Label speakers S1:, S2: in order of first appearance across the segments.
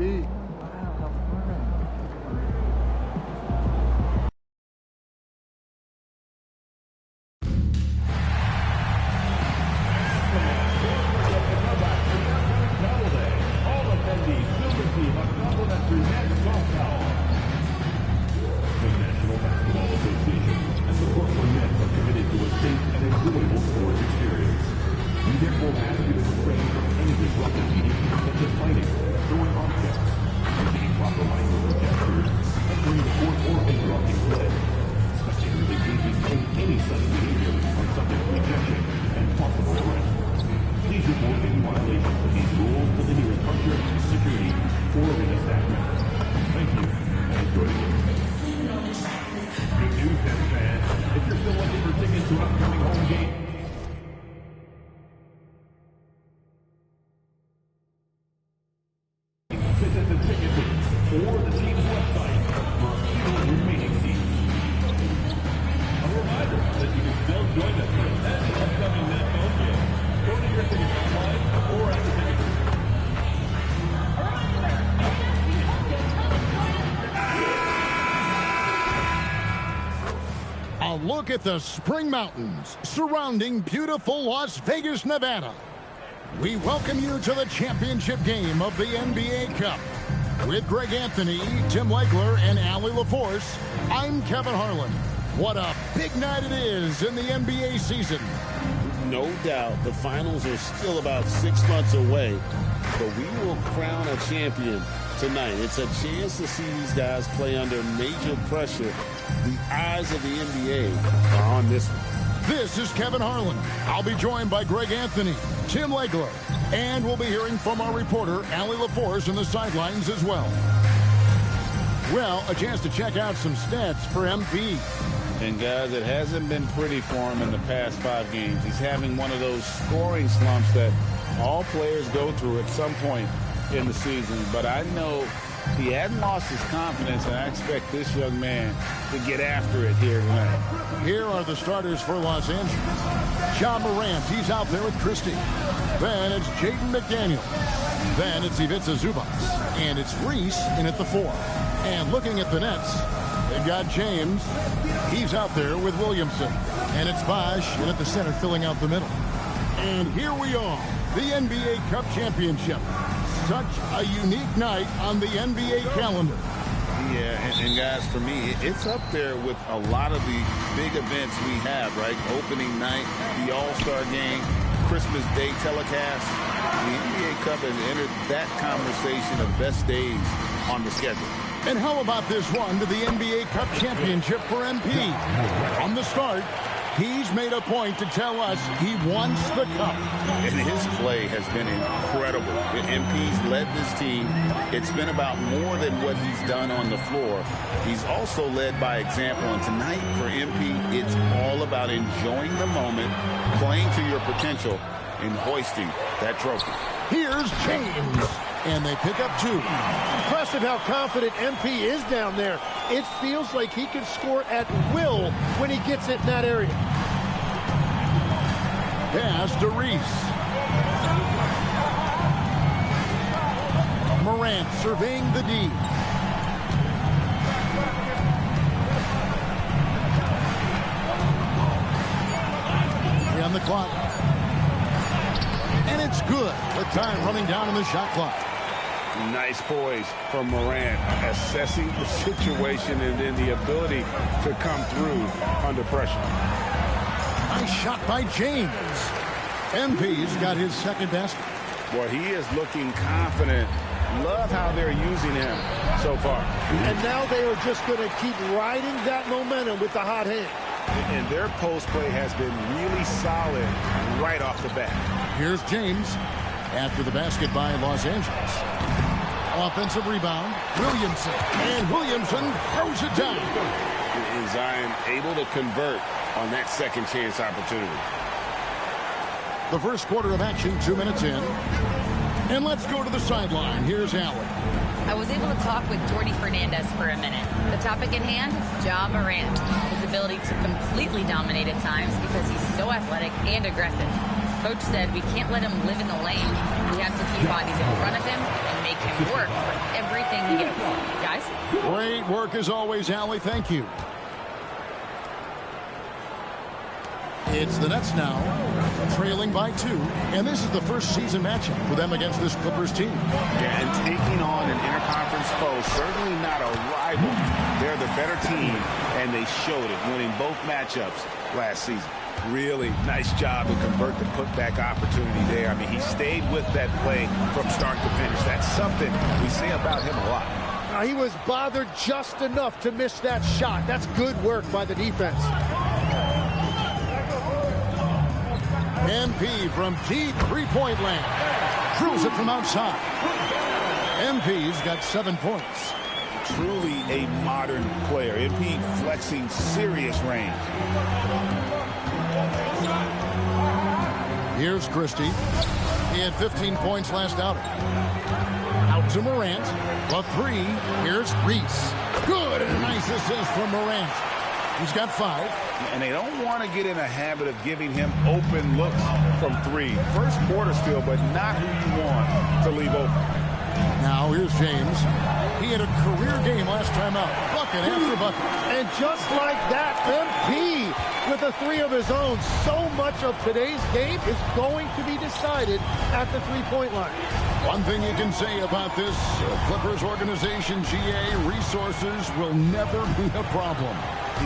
S1: baby. Look at the spring mountains surrounding beautiful Las Vegas, Nevada. We welcome you to the championship game of the NBA Cup. With Greg Anthony, Tim Legler, and Allie LaForce, I'm Kevin Harlan. What a big night it is in the NBA season.
S2: No doubt the finals are still about 6 months away, but we will crown a champion tonight. It's a chance to see these guys play under major pressure. The eyes of the NBA are on this one.
S1: This is Kevin Harlan. I'll be joined by Greg Anthony, Tim Legler, and we'll be hearing from our reporter, Allie LaForce, in the sidelines as well. Well, a chance to check out some stats for MP.
S2: And guys, it hasn't been pretty for him in the past 5 games. He's having one of those scoring slumps that all players go through at some point in the season. But I know he hadn't lost his confidence, and I expect this young man to get after it here tonight.
S1: Here are the starters for Los Angeles. Ja Morant, he's out there with Christie. Then it's Jaden McDaniels. Then it's Ivica Zubac. And it's Reese in at the 4. And looking at the Nets, they've got James. He's out there with Williamson. And it's Bosh in at the center filling out the middle. And here we are, the NBA Cup Championship. Such a unique night on the NBA calendar.
S2: Yeah, and guys, for me, it's up there with a lot of the big events we have, right? Opening night, the All-Star Game, Christmas Day telecast. The NBA Cup has entered that conversation of best days on the schedule.
S1: And how about this one to the NBA Cup Championship for MP? From the start, he's made a point to tell us he wants the cup.
S2: And his play has been incredible. MP's led this team. It's been about more than what he's done on the floor. He's also led by example. And tonight for MP, it's all about enjoying the moment, playing to your potential, and hoisting that trophy.
S1: Here's James. And they pick up 2.
S3: Impressive how confident MP is down there. It feels like he can score at will when he gets it in that area.
S1: Pass to Reese. Morant surveying the D. On the clock. And it's good. The time running down on the shot clock.
S2: Nice poise from Morant, assessing the situation and then the ability to come through under pressure.
S1: Nice shot by James. MP's got his second basket.
S2: Well, he is looking confident. Love how they're using him so far.
S3: And now they are just going to keep riding that momentum with the hot hand.
S2: And their post play has been really solid right off the bat.
S1: Here's James after the basket by Los Angeles. Offensive rebound, Williamson. And Williamson throws it down.
S2: Is Zion able to convert on that second chance opportunity?
S1: The first quarter of action, 2 minutes in. And let's go to the sideline. Here's Allen.
S4: I was able to talk with Jordy Fernandez for a minute. The topic at hand, Ja Morant. His ability to completely dominate at times because he's so athletic and aggressive. Coach said we can't let him live in the lane. We have to keep bodies in front of him and make make him work for everything he gets. Guys?
S1: Great work as always, Allie. Thank you. It's the Nets now, trailing by 2, and this is the first season matchup for them against this Clippers team.
S2: Yeah, and taking on an interconference foe, certainly not a rival. They're the better team, and they showed it, winning both matchups last season. Really nice job to convert the putback opportunity there. I mean, he stayed with that play from start to finish. That's something we say about him a lot.
S3: He was bothered just enough to miss that shot. That's good work by the defense.
S1: MP from deep three-point land. Drills it from outside. MP's got 7 points.
S2: Truly a modern player. MP flexing serious range.
S1: Here's Christie. He had 15 points last outing. Out to Morant. The 3. Here's Reese. Good. And a nice assist from Morant. He's got 5.
S2: And they don't want to get in a habit of giving him open looks from 3. First quarter still, but not who you want to leave open.
S1: Now here's James. He had a career game last time out. Bucket after bucket.
S3: And just like that, MP with a 3 of his own. So much of today's game is going to be decided at the three-point line.
S1: One thing you can say about this Clippers organization, GA, resources will never be a problem.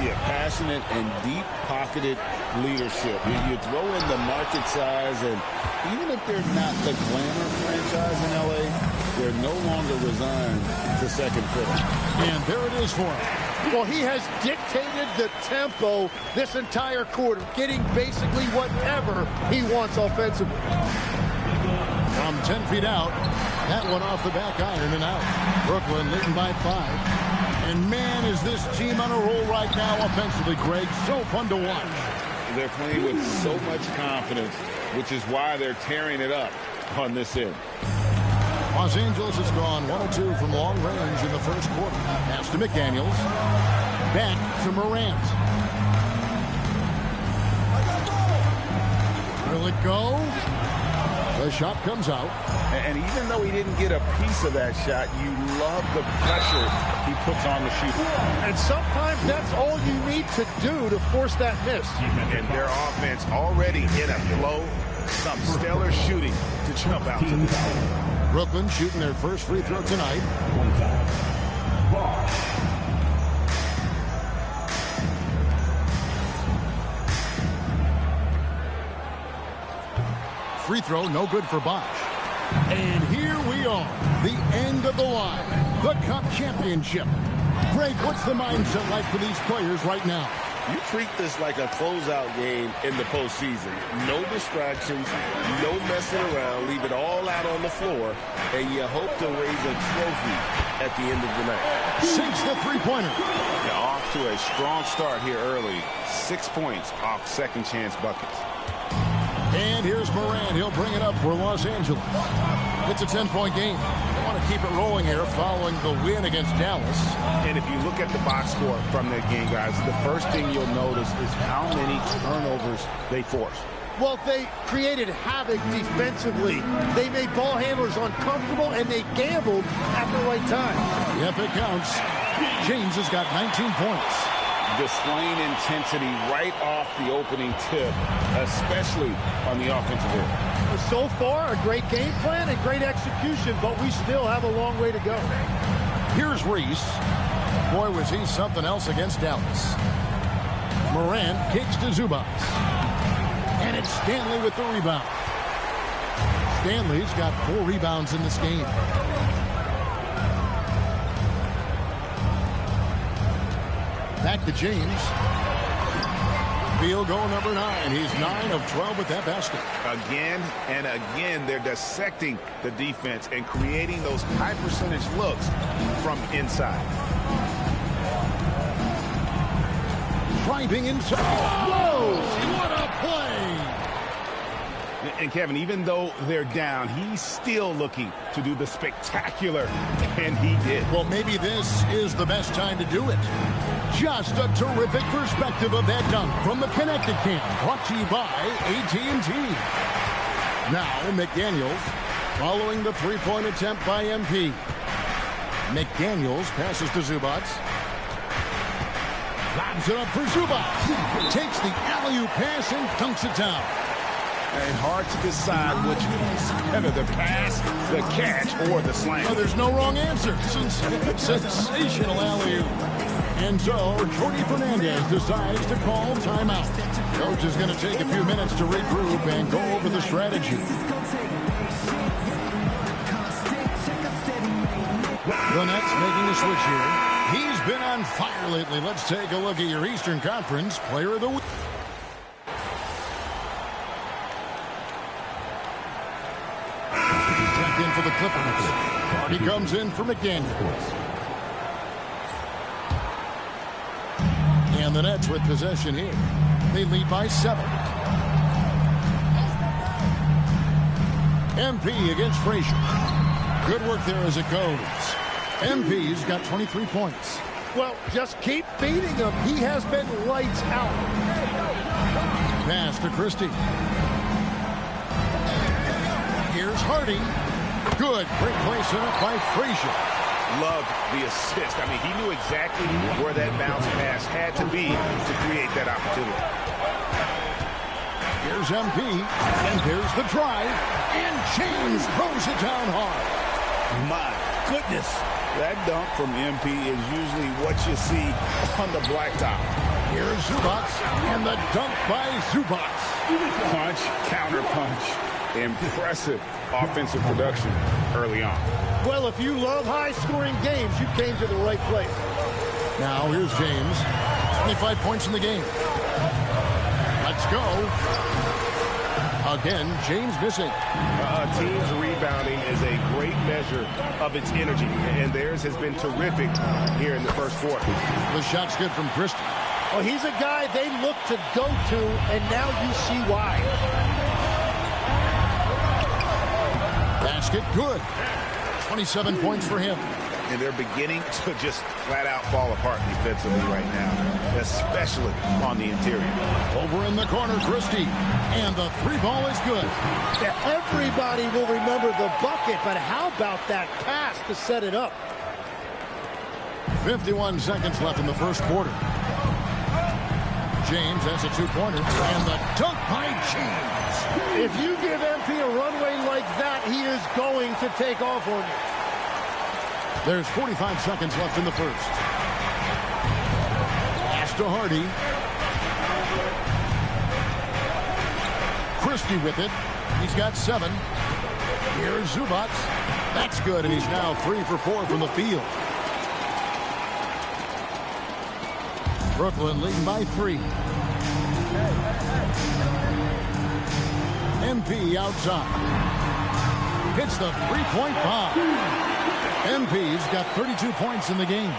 S2: Yeah, passionate and deep-pocketed leadership. You throw in the market size, and even if they're not the glamour franchise in L.A., they're no longer resigned to second fiddle.
S1: And there it is for him.
S3: Well, he has dictated the tempo this entire quarter, getting basically whatever he wants offensively.
S1: From 10 feet out, that one off the back iron and out. Brooklyn leading by 5. And man, is this team on a roll right now offensively, Greg. So fun to watch.
S2: They're playing with so much confidence, which is why they're tearing it up on this end.
S1: Los Angeles has gone 1 of 2 from long range in the first quarter. Pass to McDaniels. Back to Morant. Will it go? The shot comes out.
S2: And even though he didn't get a piece of that shot, you love the pressure he puts on the shooter.
S3: And sometimes that's all you need to do to force that miss.
S2: And their offense already in a flow. Some stellar shooting to jump out to the foul.
S1: Brooklyn shooting their first free throw tonight. Free throw, no good for Bosch. And here we are, the end of the line, the Cup Championship. Greg, what's the mindset like for these players right now?
S2: You treat this like a closeout game in the postseason. No distractions, no messing around. Leave it all out on the floor, and you hope to raise a trophy at the end of the night.
S1: Sinks the three-pointer.
S2: They're off to a strong start here early. 6 points off second-chance buckets.
S1: And here's Morant. He'll bring it up for Los Angeles. It's a 10-point game. They want to keep it rolling here following the win against Dallas.
S2: And if you look at the box score from that game, guys, the first thing you'll notice is how many turnovers they forced.
S3: Well, they created havoc defensively. They made ball handlers uncomfortable, and they gambled at the right time.
S1: Yep, it counts. James has got 19 points.
S2: Displaying intensity right off the opening tip, especially on the offensive end.
S3: So far, a great game plan and great execution, but we still have a long way to go.
S1: Here's Reese. Boy, was he something else against Dallas. Morant kicks to Zubac. And it's Stanley with the rebound. Stanley's got 4 rebounds in this game. Back to James. Field goal number 9. He's 9 of 12 with that basket.
S2: Again and again, they're dissecting the defense and creating those high percentage looks from inside.
S1: Driving inside. Whoa! What a play!
S2: And Kevin, even though they're down, he's still looking to do the spectacular, and he did.
S1: Well, maybe this is the best time to do it. Just a terrific perspective of that dunk from the Connected Camp, brought to you by AT&T. Now, McDaniels Following the three-point attempt by MP. McDaniels passes to Zubats. Lobs it up for Zubats. Takes the alley-oop pass and dunks it down.
S2: And hard to decide which is better, the pass, the catch, or the slam.
S1: Well, there's no wrong answer. Sensational alley-oop. And so, Jordy Fernandez decides to call timeout. Coach is going to take a few minutes to regroup and go over the strategy. The Nets making a switch here. He's been on fire lately. Let's take a look at your Eastern Conference Player of the Week. Checked in for the Clippers. Hardy comes in for McDaniels. And the Nets with possession here. They lead by 7. MP against Frazier. Good work there as it goes. MP's got 23 points.
S3: Well, just keep feeding him. He has been lights out.
S1: Pass to Christie. Here's Hardy. Good. Great play set up by Frazier.
S2: Loved the assist. I mean, he knew exactly where that bounce pass had to be to create that opportunity.
S1: Here's MP. And there's the drive. And James throws it down hard.
S2: My goodness. That dunk from MP is usually what you see on the blacktop.
S1: Here's Zubats, and the dunk by Zubats.
S2: Punch, counter punch. Impressive offensive production early on.
S3: Well, if you love high-scoring games, you came to the right place.
S1: Now here's James. 25 points in the game. Let's go. Again, James missing.
S5: A team's rebounding is a great measure of its energy, and theirs has been terrific here in the first quarter.
S1: The shot's good from Christie.
S3: Well, he's a guy they look to go to, and now you see why.
S1: Basket good. 27 points for him.
S2: And they're beginning to just flat out fall apart defensively right now, especially on the interior.
S1: Over in the corner, Christie. And the three ball is good.
S3: Everybody will remember the bucket, but how about that pass to set it up?
S1: 51 seconds left in the first quarter. James has a two-pointer. And the dunk by James.
S3: If you give MP a runway like that, he is going to take off on you.
S1: There's 45 seconds left in the first. Pass to Hardy. Christie with it. He's got 7. Here's Zubats. That's good, and he's now 3 for 4 from the field. Brooklyn leading by 3. MP outside. Hits the three-point bomb. MP's got 32 points in the game.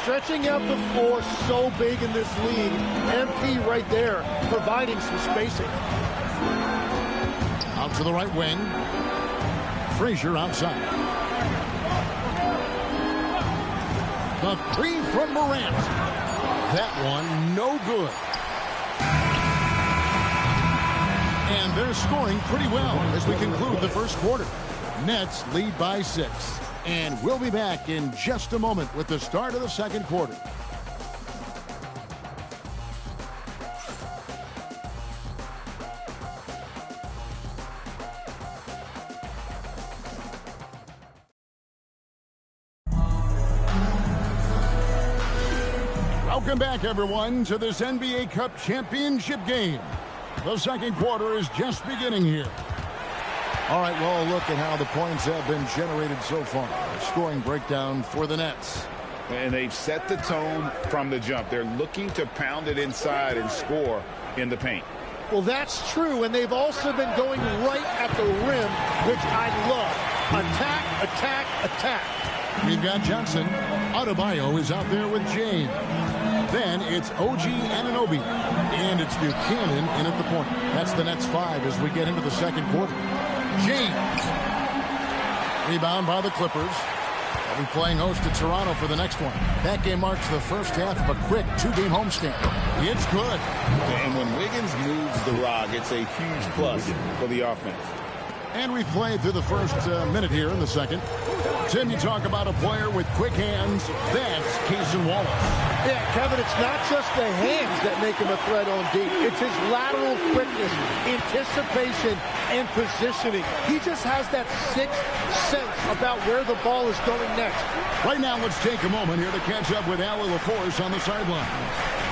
S3: Stretching out the floor so big in this league. MP right there providing some spacing.
S1: Out to the right wing. Frazier outside. The three from Morant. That one no good. And they're scoring pretty well as we conclude the first quarter. Nets lead by 6. And we'll be back in just a moment with the start of the second quarter. Welcome back, everyone, to this NBA Cup championship game. The second quarter is just beginning here. All right, well, look at how the points have been generated so far. A scoring breakdown for the Nets.
S2: And they've set the tone from the jump. They're looking to pound it inside and score in the paint.
S3: Well, that's true, and they've also been going right at the rim, which I love. Attack, attack, attack.
S1: We've got Johnson. Adebayo is out there with James. Then it's OG Anunoby. And it's Buchanan in at the point. That's the Nets 5 as we get into the second quarter. James. Rebound by the Clippers. They'll be playing host to Toronto for the next one. That game marks the first half of a quick 2-game homestand. It's good.
S2: And when Wiggins moves the rock, it's a huge plus for the offense.
S1: And we've played through the first minute here in the second. Tim, you talk about a player with quick hands. That's Cason Wallace.
S3: Yeah, Kevin, it's not just the hands that make him a threat on D. It's his lateral quickness, anticipation, and positioning. He just has that sixth sense about where the ball is going next.
S1: Right now, let's take a moment here to catch up with Allie LaForce on the sideline.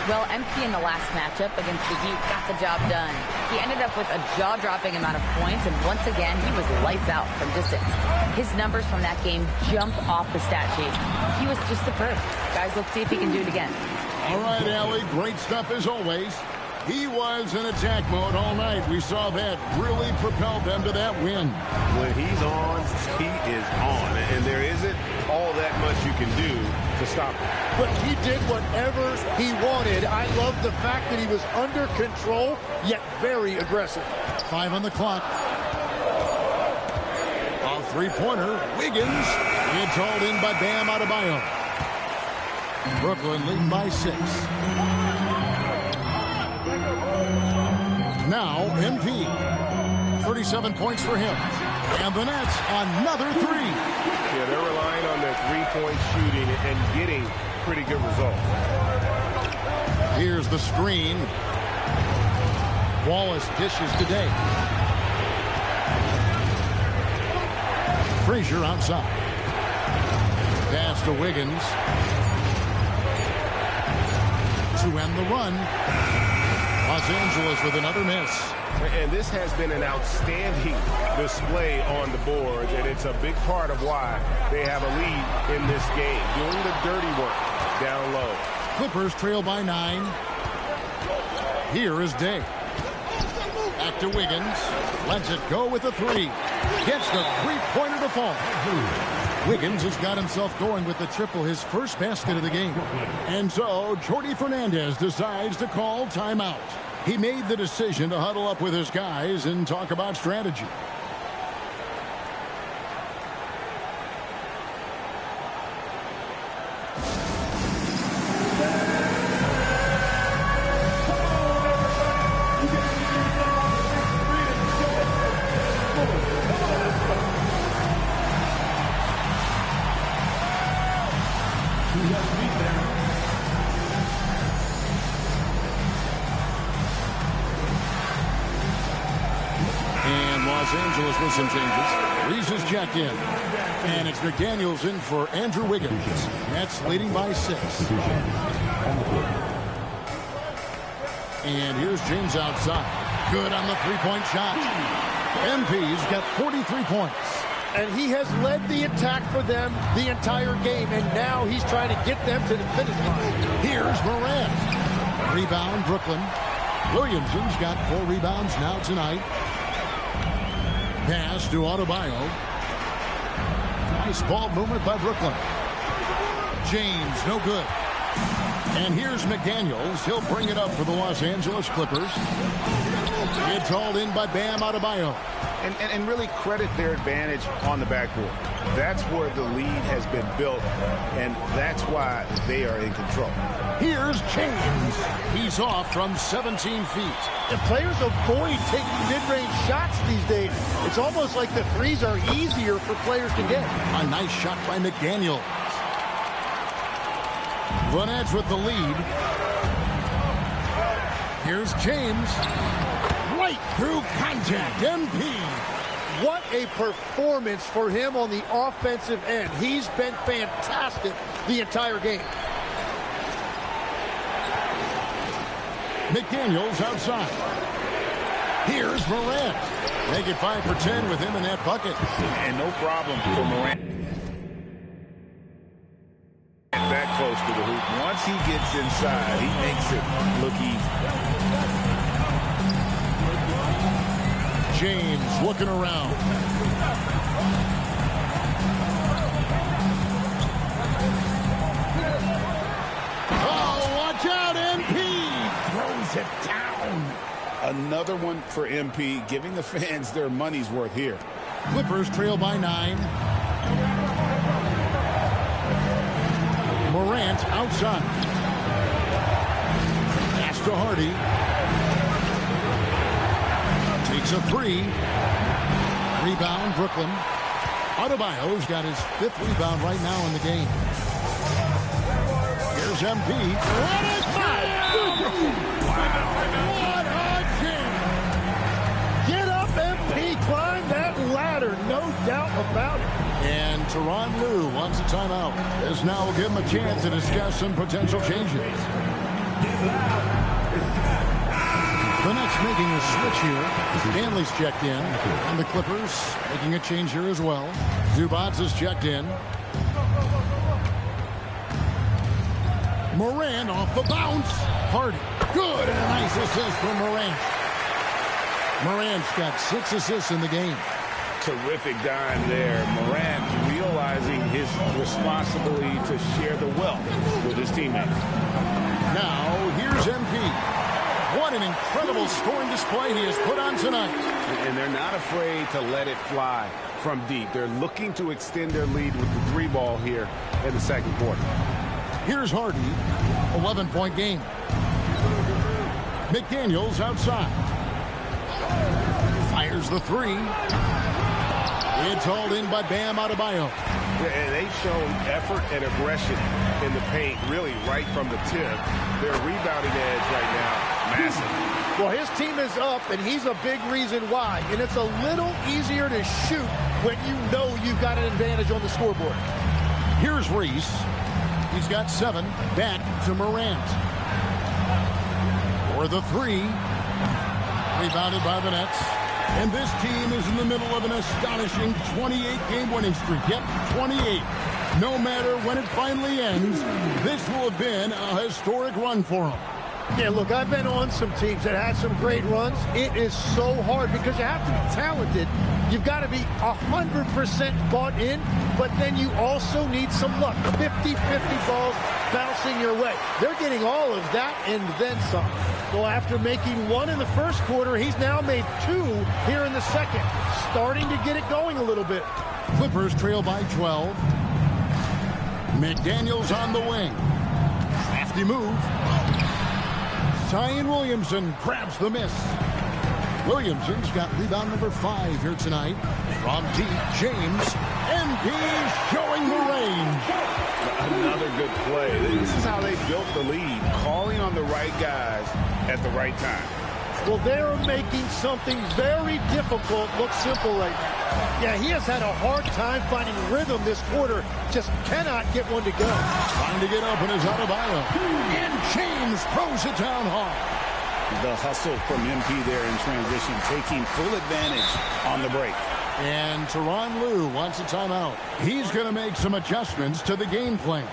S4: Well, MP in the last matchup against the Heat got the job done. He ended up with a jaw-dropping amount of points, and once again, he was lights out from distance. His numbers from that game jump off the stat sheet. He was just superb. Guys, let's see if he can do it again.
S1: All right, Allie, great stuff as always. He was in attack mode all night. We saw that really propelled them to that win.
S5: When he's on, he is on. And there isn't all that much you can do to stop him.
S3: But he did whatever he wanted. I love the fact that he was under control, yet very aggressive.
S1: 5 on the clock. A three-pointer. Wiggins. It's hauled in by Bam Adebayo. Brooklyn leading by 6. Now, MP. 37 points for him. And the Nets, another 3.
S5: Yeah, they're relying on their three-point shooting and getting pretty good results.
S1: Here's the screen. Wallace dishes today. Frazier outside. Pass to Wiggins. To end the run. Los Angeles with another miss.
S5: And this has been an outstanding display on the boards, and it's a big part of why they have a lead in this game, doing the dirty work down low.
S1: Clippers trail by 9. Here is Day. Back to Wiggins. Lets it go with the 3. Gets the three-pointer to fall. Wiggins has got himself going with the triple, his first basket of the game. And so, Jordi Fernandez decides to call timeout. He made the decision to huddle up with his guys and talk about strategy. Los Angeles with some changes. Reese is checked in. And it's McDaniels in for Andrew Wiggins. Nets leading by 6. And here's James outside. Good on the three-point shot. MP's got 43 points.
S3: And he has led the attack for them the entire game. And now he's trying to get them to the finish line.
S1: Here's Morant. Rebound, Brooklyn. Williamson's got 4 rebounds now tonight. Pass to Adebayo. Nice ball movement by Brooklyn. James, no good. And here's McDaniels. He'll bring it up for the Los Angeles Clippers. It's hauled in by Bam Adebayo.
S2: And really credit their advantage on the backboard. That's where the lead has been built, and that's why they are in control.
S1: Here's James. He's off from 17 feet.
S3: The players avoid taking mid-range shots these days. It's almost like the threes are easier for players to get.
S1: A nice shot by McDaniel. The Nets with the lead. Here's James. Right through contact. MP.
S3: What a performance for him on the offensive end. He's been fantastic the entire game.
S1: McDaniels outside. Here's Morant. Make it 5 for 10 with him in that bucket.
S2: And no problem for Morant. That close to the hoop. Once he gets inside, he makes it look easy.
S1: James looking around. Oh, watch out, MP! Throws it down.
S2: Another one for MP, giving the fans their money's worth here.
S1: Clippers trail by 9. Morant outside. Pass to Hardy. Takes a 3. Rebound, Brooklyn. Adebayo's got his 5th rebound right now in the game. Here's MP. What a game! What a game!
S3: Get up, MP. Climb that ladder. No doubt about it.
S1: And Tyronn Lue wants a timeout. This now will give him a chance to discuss some potential changes. The Nets making a switch here. Stanley's checked in. And the Clippers making a change here as well. Zubac is checked in. Morant off the bounce. Hardy. Good. And a nice assist from Morant. Morant's got 6 assists in the game.
S2: Terrific dime there. Morant realizing his responsibility to share the wealth with his teammates.
S1: Now, here's MP. What an incredible scoring display he has put on tonight.
S2: And they're not afraid to let it fly from deep. They're looking to extend their lead with the 3 ball here in the second quarter.
S1: Here's Hardy. 11-point game. McDaniels outside. Fires the 3. It's hauled in by Bam Adebayo.
S5: And they've shown effort and aggression in the paint, really right from the tip. Their rebounding edge right now, massive.
S3: Well, his team is up, and he's a big reason why. And it's a little easier to shoot when you know you've got an advantage on the scoreboard.
S1: Here's Reese. He's got 7. Back to Morant. For the 3. Rebounded by the Nets. And this team is in the middle of an astonishing 28-game winning streak. Yep, 28. No matter when it finally ends, this will have been a historic run for them.
S3: Yeah, look, I've been on some teams that had some great runs. It is so hard because you have to be talented. You've got to be 100% bought in, but then you also need some luck. 50-50 balls bouncing your way. They're getting all of that and then some. Well, after making 1 in the first quarter, he's now made 2 here in the second. Starting to get it going a little bit.
S1: Clippers trail by 12. McDaniels on the wing. Crafty move. Zion Williamson grabs the miss. Williamson's got rebound number 5 here tonight. From deep, James. MP showing the range.
S2: Another good play. This is how they built the lead, calling on the right guys at the right time.
S3: Well, they're making something very difficult look simple right now. Yeah, he has had a hard time finding rhythm this quarter. Just cannot get one to go.
S1: Trying to get open is Adebayo. And James throws it down hard.
S2: The hustle from MP there in transition, taking full advantage on the break.
S1: And Tyronn Lue wants a timeout. He's going to make some adjustments to the game plan.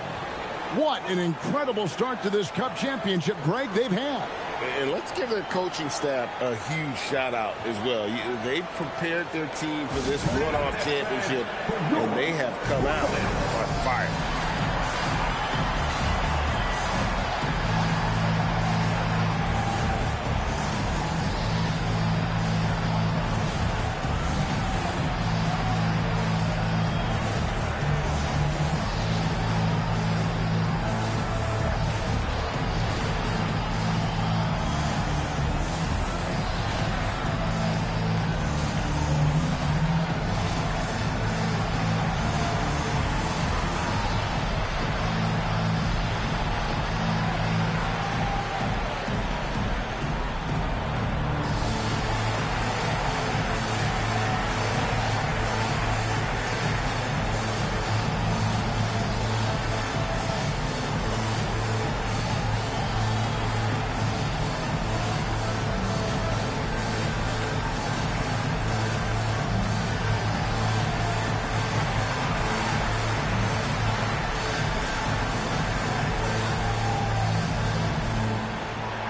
S1: What an incredible start to this Cup championship, Greg, they've had.
S2: And let's give their coaching staff a huge shout out as well. They prepared their team for this one-off championship, and they have come out on fire.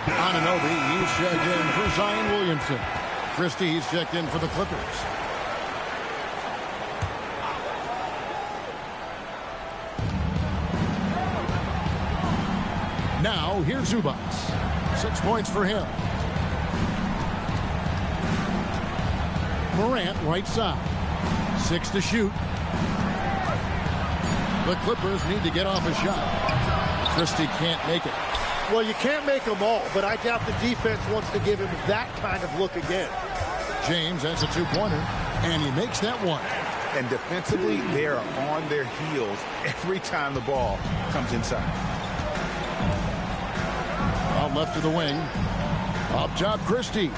S1: Anunoby, he's checked in for Zion Williamson. Christie, he's checked in for the Clippers. Now, here's Zubac. 6 points for him. Morant, right side. 6 to shoot. The Clippers need to get off a shot. Christie can't make it.
S3: Well, you can't make them all, but I doubt the defense wants to give him that kind of look again.
S1: James has a 2-pointer. And he makes that one.
S2: And defensively, they are on their heels every time the ball comes inside.
S1: Out left of the wing. Up top, Christie.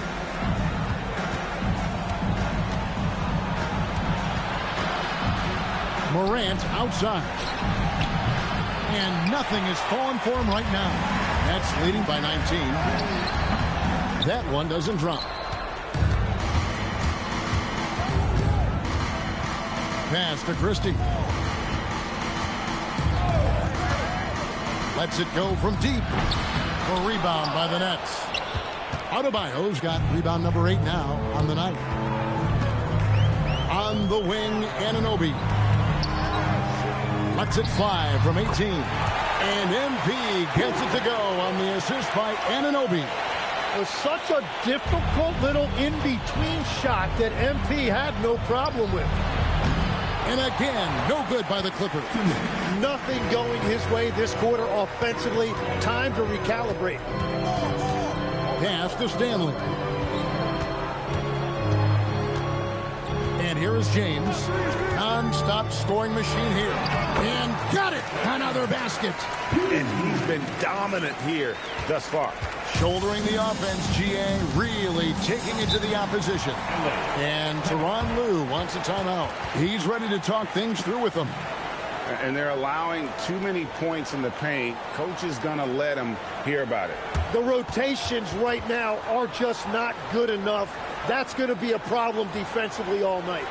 S1: Morant outside. And nothing is falling for him right now. That's leading by 19. That one doesn't drop. Pass to Christie. Lets it go from deep. A rebound by the Nets. Adebayo's got rebound number 8 now on the night. On the wing, Anunoby. Lets it fly from 18. And MP gets it to go on the assist by Anunoby.
S3: It was such a difficult little in-between shot that MP had no problem with.
S1: And again, no good by the Clippers.
S3: Nothing going his way this quarter offensively. Time to recalibrate.
S1: Pass to Stanley. And here is James. Non-stop scoring machine here. And got it! Another basket.
S2: And he's been dominant here thus far.
S1: Shouldering the offense, GA really taking it to the opposition. And Tyronn Lue wants a timeout. He's ready to talk things through with them.
S2: And they're allowing too many points in the paint. Coach is going to let them hear about it.
S3: The rotations right now are just not good enough. That's going to be a problem defensively all night.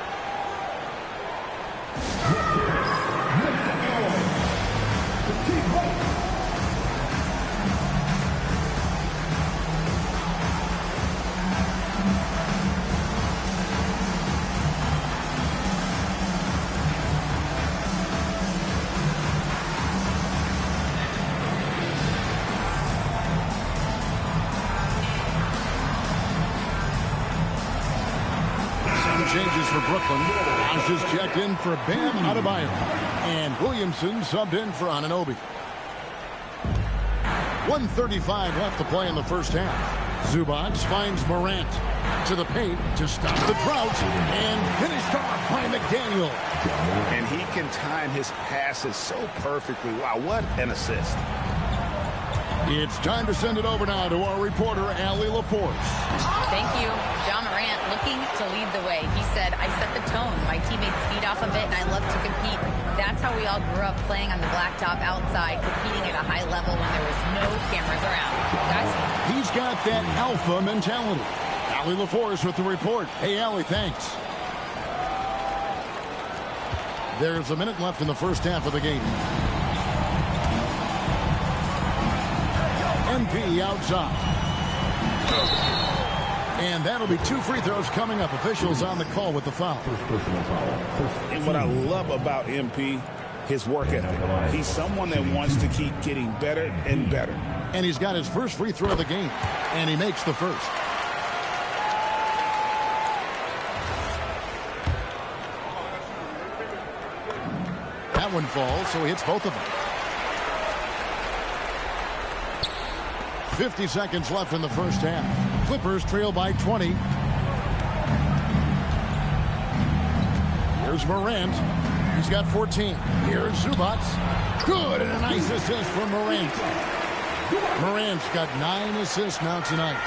S1: Changes for Brooklyn. Bosh is checked in for Bam Adebayo. And Williamson subbed in for Anunoby. 1:35 left to play in the first half. Zubac finds Morant to the paint to stop the drought. And finished off by McDaniel.
S2: And he can time his passes so perfectly. Wow, what an assist.
S1: It's time to send it over now to our reporter, Allie LaForce.
S4: Thank you. John Morant looking to lead the way. He said, I set the tone. My teammates feed off of it, and I love to compete. That's how we all grew up, playing on the blacktop outside, competing at a high level when there was no cameras around. Guys?
S1: He's got that alpha mentality. Allie LaForce with the report. Hey, Allie, thanks. There's a minute left in the first half of the game. MP outside. And that'll be 2 free throws coming up. Officials on the call with the foul.
S2: And what I love about MP, his work ethic. He's someone that wants to keep getting better and better.
S1: And he's got his first free throw of the game. And he makes the first. That one falls, so he hits both of them. 50 seconds left in the first half. Clippers trail by 20. Here's Morant. He's got 14. Here's Zubac. Good, and a nice assist from Morant. Morant's got 9 assists now tonight.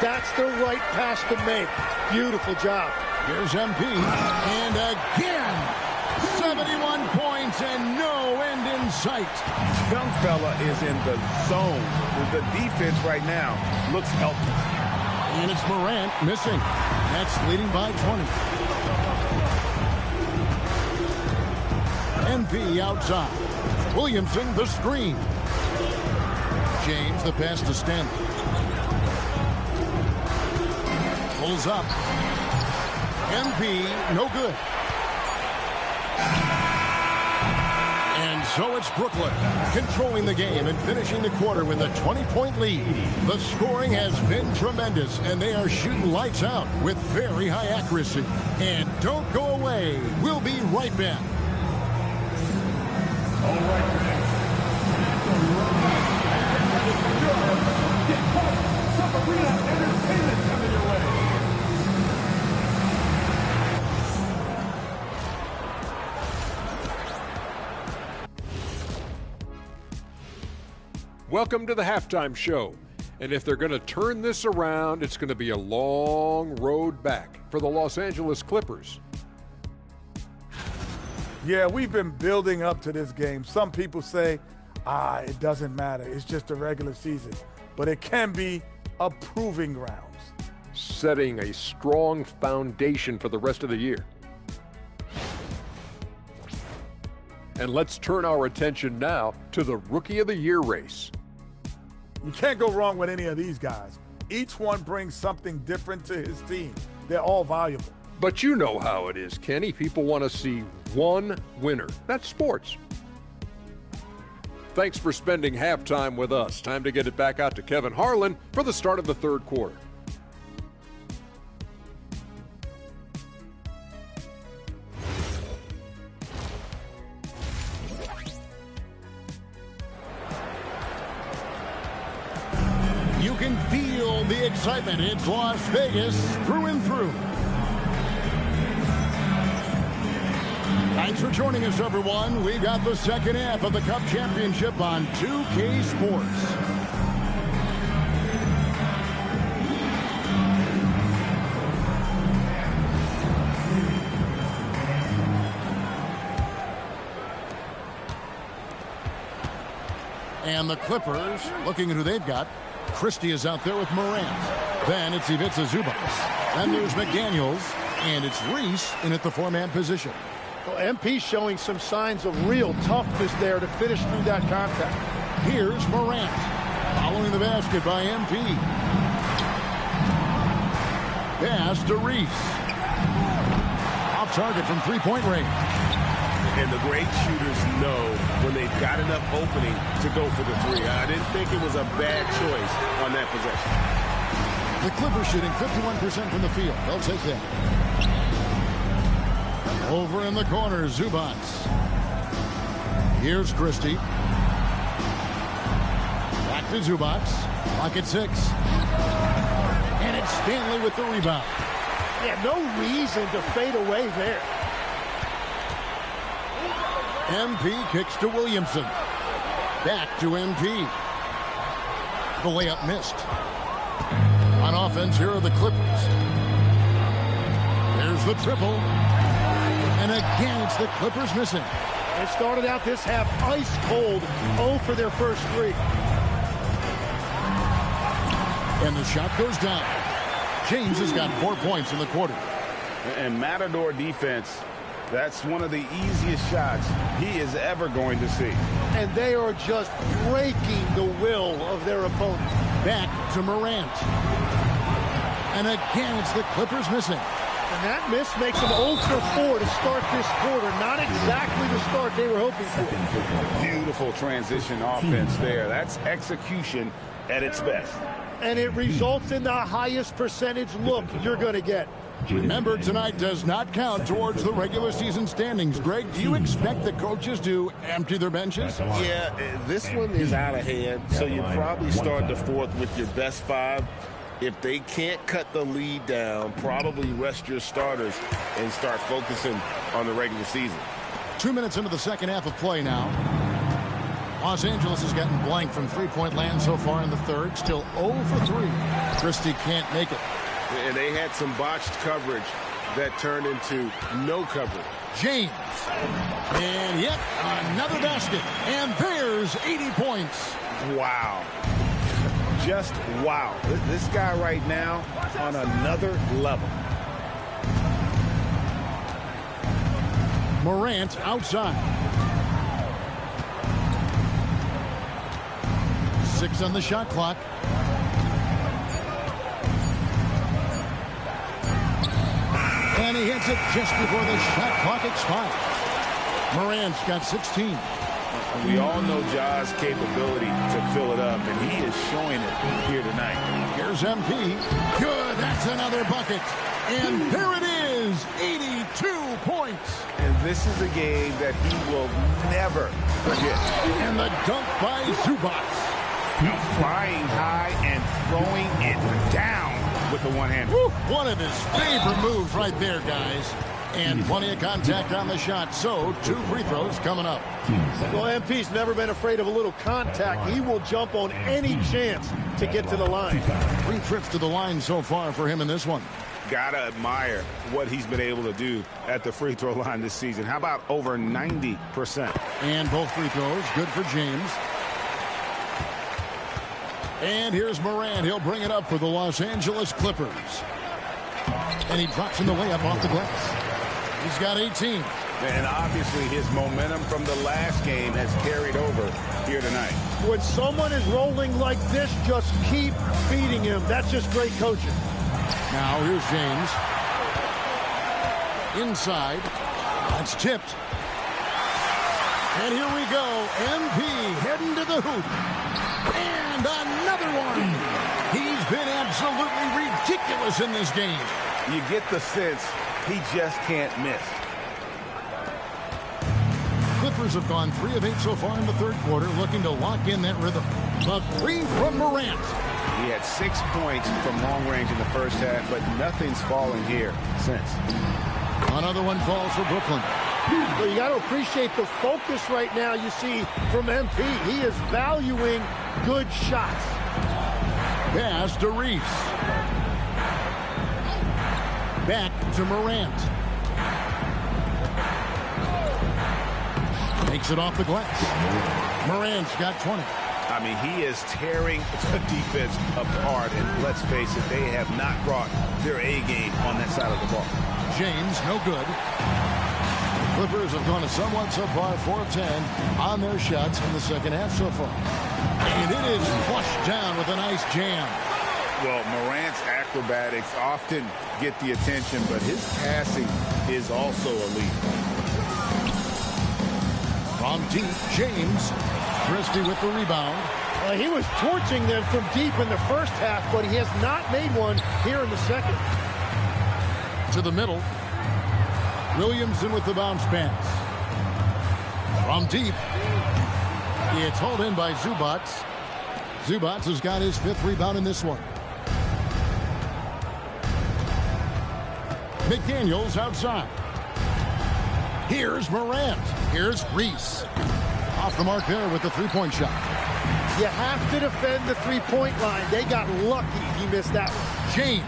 S3: That's the right pass to make. Beautiful job.
S1: Here's MP. And again, 71 points and no end in sight.
S2: Young fella is in the zone. The defense right now looks helpless.
S1: And it's Morant missing. That's leading by 20. MP outside. Williamson the screen. James the pass to Stanley. Pulls up. MP no good. And so it's Brooklyn controlling the game and finishing the quarter with a 20-point lead. The scoring has been tremendous, and they are shooting lights out with very high accuracy. And don't go away. We'll be right back.
S6: All right. Entertainment coming your way. welcome to the halftime show. And if they're going to turn this around, it's going to be a long road back for the Los Angeles Clippers.
S7: Yeah, we've been building up to this game. Some people say, it doesn't matter. It's just a regular season. But it can be a proving grounds.
S6: Setting a strong foundation for the rest of the year. And let's turn our attention now to the Rookie of the Year race.
S7: You can't go wrong with any of these guys. Each one brings something different to his team. They're all valuable.
S6: But you know how it is, Kenny. People want to see one winner. That's sports. Thanks for spending halftime with us. Time to get it back out to Kevin Harlan for the start of the third quarter.
S1: You can feel the excitement. It's Las Vegas through and through. Thanks for joining us, everyone. We got the second half of the Cup Championship on 2K Sports. And the Clippers, looking at who they've got. Christie is out there with Morant. Then it's Ivica Zubac. Then there's McDaniels. And it's Reese in at the four-man position.
S3: Well, MP showing some signs of real toughness there to finish through that contact.
S1: Here's Morant. Following the basket by MP. Pass to Reese. Off target from three-point range.
S5: And the great shooters know when they've got enough opening to go for the three. I didn't think it was a bad choice on that possession.
S1: The Clippers shooting 51% from the field. They'll take that. Over in the corner, Zubac. Here's Christie. Back to Zubac. Clock at 6. And it's Stanley with the rebound.
S3: Yeah, no reason to fade away there.
S1: MP kicks to Williamson. Back to MP. The layup missed. On offense, here are the Clippers. There's the triple. And again, it's the Clippers missing.
S3: They started out this half ice cold, 0 for their first three.
S1: And the shot goes down. James has got 4 points in the quarter.
S2: And Matador defense, that's one of the easiest shots he is ever going to see.
S3: And they are just breaking the will of their opponent.
S1: Back to Morant. And again, it's the Clippers missing.
S3: And that miss makes them 0 for 4 to start this quarter. Not exactly the start they were hoping for.
S2: Beautiful transition offense there. That's execution at its best.
S3: And it results in the highest percentage look you're going to get.
S1: Remember, tonight does not count towards the regular season standings. Greg, do you expect the coaches to empty their benches?
S2: Yeah, this one is out of hand, so you probably start the fourth with your best five. If they can't cut the lead down, probably rest your starters and start focusing on the regular season.
S1: 2 minutes into the second half of play now. Los Angeles has gotten blank from three-point land so far in the third. Still 0 for 3. Christie can't make it.
S5: And they had some botched coverage that turned into no coverage.
S1: James. And yet another basket. And there's 80 points.
S2: Wow. Just wow. This guy right now on another level.
S1: Morant outside. 6 on the shot clock. And he hits it just before the shot clock expires. Morant's got 16.
S2: We all know Ja's capability to fill it up, and he is showing it here tonight.
S1: Here's MP. Good, that's another bucket. And there it is, 82 points.
S2: And this is a game that he will never forget.
S1: And the dunk by Zubac.
S2: Flying high and throwing it down with the one hand.
S1: One of his favorite moves right there, guys. And plenty of contact on the shot. So 2 free throws coming up.
S3: Well, MP's never been afraid of a little contact. He will jump on any chance to get to the line.
S1: 3 trips to the line so far for him in this one.
S2: Gotta admire what he's been able to do at the free throw line this season. How about over 90%?
S1: And both free throws good for James. And here's Morant. He'll bring it up for the Los Angeles Clippers. And he drops in the layup off the glass. He's got 18.
S2: And obviously his momentum from the last game has carried over here tonight.
S3: When someone is rolling like this, just keep feeding him. That's just great coaching.
S1: Now here's James. Inside. That's tipped. And here we go. MP heading to the hoop. And another one. He's been absolutely ridiculous in this game.
S2: You get the sense he just can't miss.
S1: Clippers have gone 3 of 8 so far in the third quarter, looking to lock in that rhythm. The 3 from Morant.
S2: He had 6 points from long range in the first half, but nothing's fallen here since.
S1: Another one falls for Brooklyn.
S3: Well, you got to appreciate the focus right now you see from MP. He is valuing good shots.
S1: Pass to Reese. Back to Morant. Takes it off the glass. Morant's got 20.
S2: I mean, he is tearing the defense apart, and let's face it, they have not brought their A game on that side of the ball.
S1: James, no good. Clippers have gone a somewhat subpar 4 of 10 on their shots in the second half so far. And it is flushed down with a nice jam.
S2: Well, Morant's acrobatics often get the attention, but his passing is also elite.
S1: From deep, James. Christie with the rebound.
S3: He was torching them from deep in the first half, but he has not made one here in the second.
S1: To the middle. Williamson with the bounce pass. From deep. It's hauled in by Zubac. Zubac has got his 5th rebound in this one. McDaniels outside. Here's Morant. Here's Reese. Off the mark there with the 3-point shot.
S3: You have to defend the 3-point line. They got lucky he missed that one.
S1: James.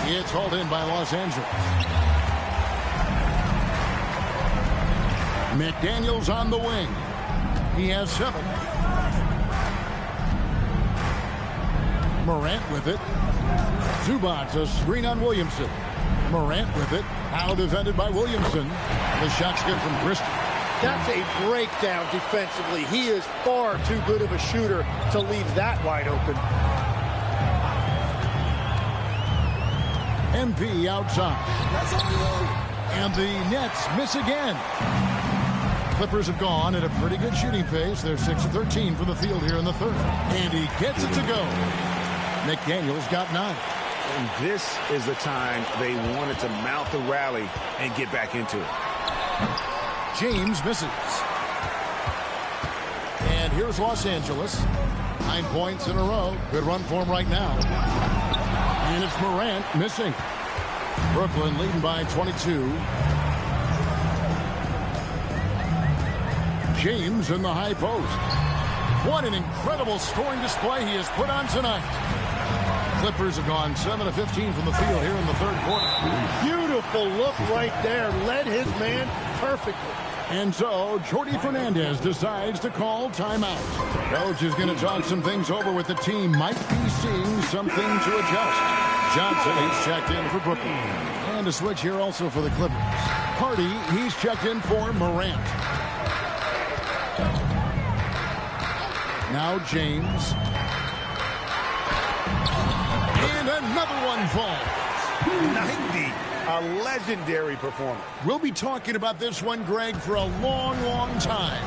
S1: It's hauled in by Los Angeles. McDaniels on the wing. He has 7. Morant with it. Zubac, a screen on Williamson. Morant with it. Now defended by Williamson. The shot's good from Christie.
S3: That's a breakdown defensively. He is far too good of a shooter to leave that wide open.
S1: MP outside. And the Nets miss again. Clippers have gone at a pretty good shooting pace. They're 6 of 13 from the field here in the third. And he gets it to go. McDaniels got 9.
S2: And this is the time they wanted to mount the rally and get back into it.
S1: James misses. And here's Los Angeles. 9 points in a row. Good run for him right now. And it's Morant missing. Brooklyn leading by 22. James in the high post. What an incredible scoring display he has put on tonight. Clippers have gone 7 of 15 from the field here in the third quarter.
S3: Beautiful look right there. Led his man perfectly.
S1: And so, Jordi Fernandez decides to call timeout. Coach is going to talk some things over with the team. Might be seeing something to adjust. Johnson, he's checked in for Brooklyn. And a switch here also for the Clippers. Hardy, he's checked in for Morant. Now James. And another one falls.
S2: 90. A legendary performance.
S1: We'll be talking about this one, Greg, for a long, long time.